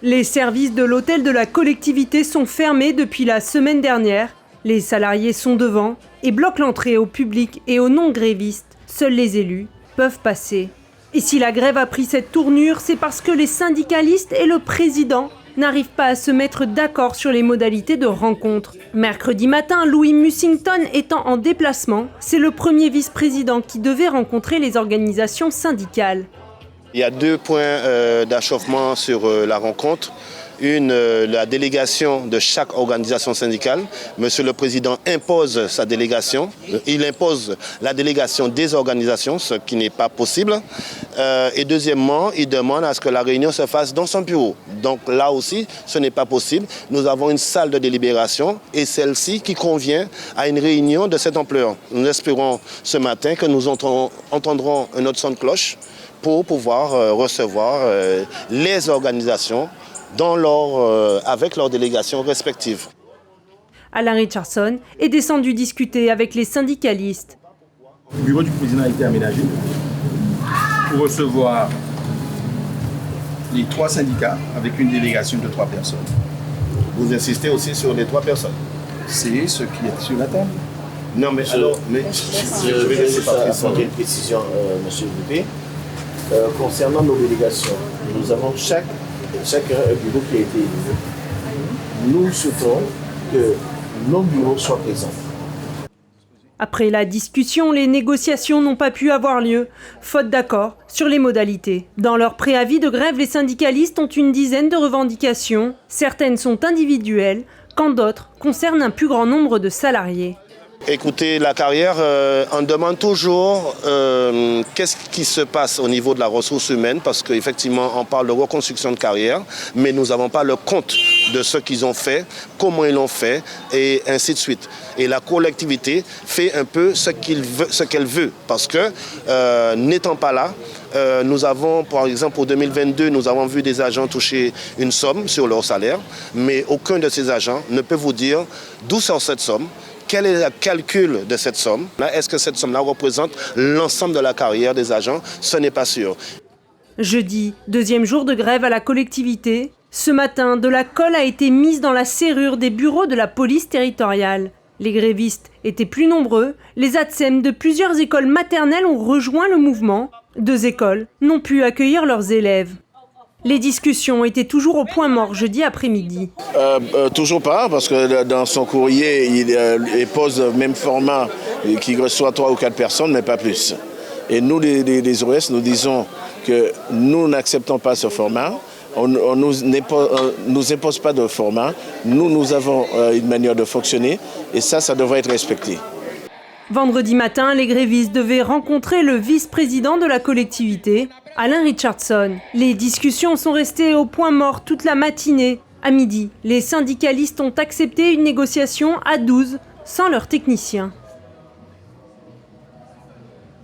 Les services de l'hôtel de la collectivité sont fermés depuis la semaine dernière. Les salariés sont devant et bloquent l'entrée au public et aux non-grévistes. Seuls les élus peuvent passer. Et si la grève a pris cette tournure, c'est parce que les syndicalistes et le président n'arrivent pas à se mettre d'accord sur les modalités de rencontre. Mercredi matin, Louis Mussington étant en déplacement, c'est le premier vice-président qui devait rencontrer les organisations syndicales. Il y a 2 points d'achoppement sur la rencontre. La délégation de chaque organisation syndicale. Monsieur le Président impose sa délégation. Il impose la délégation des organisations, ce qui n'est pas possible. Et deuxièmement, il demande à ce que la réunion se fasse dans son bureau. Donc là aussi, ce n'est pas possible. Nous avons une salle de délibération et celle-ci qui convient à une réunion de cette ampleur. Nous espérons ce matin que nous entendrons un autre son de cloche pour pouvoir recevoir les organisations avec leurs délégations respectives. Alain Richardson est descendu discuter avec les syndicalistes. Le bureau du président a été aménagé pour recevoir les 3 syndicats avec une délégation de 3 personnes. Vous insistez aussi sur les 3 personnes? C'est ce qui est sur la table. Non, mais alors, je vais laisser apporter une précision, monsieur Boupé. Concernant nos délégations, nous avons chaque bureau qui a été élu. Nous souhaitons que nos bureaux soient présents. Après la discussion, les négociations n'ont pas pu avoir lieu, faute d'accord sur les modalités. Dans leur préavis de grève, les syndicalistes ont une dizaine de revendications. Certaines sont individuelles, quand d'autres concernent un plus grand nombre de salariés. Écoutez, la carrière, on demande toujours qu'est-ce qui se passe au niveau de la ressource humaine, parce qu'effectivement, on parle de reconstruction de carrière, mais nous n'avons pas le compte de ce qu'ils ont fait, comment ils l'ont fait, et ainsi de suite. Et la collectivité fait un peu ce qu'elle veut, parce que n'étant pas là, nous avons, par exemple, pour 2022, nous avons vu des agents toucher une somme sur leur salaire, mais aucun de ces agents ne peut vous dire d'où sort cette somme. Quel est le calcul de cette somme? Est-ce que cette somme-là représente l'ensemble de la carrière des agents? Ce n'est pas sûr. Jeudi, 2e jour de grève à la collectivité. Ce matin, de la colle a été mise dans la serrure des bureaux de la police territoriale. Les grévistes étaient plus nombreux. Les ATSEM de plusieurs écoles maternelles ont rejoint le mouvement. 2 écoles n'ont pu accueillir leurs élèves. Les discussions étaient toujours au point mort jeudi après-midi. Toujours pas, parce que dans son courrier, il pose le même format qui reçoit 3 ou 4 personnes, mais pas plus. Et nous, les OS, nous disons que nous n'acceptons pas ce format. On ne nous impose pas de format. Nous avons une manière de fonctionner et ça devrait être respecté. Vendredi matin, les grévistes devaient rencontrer le vice-président de la collectivité, Alain Richardson. Les discussions sont restées au point mort toute la matinée. À midi, les syndicalistes ont accepté une négociation à 12 sans leurs techniciens.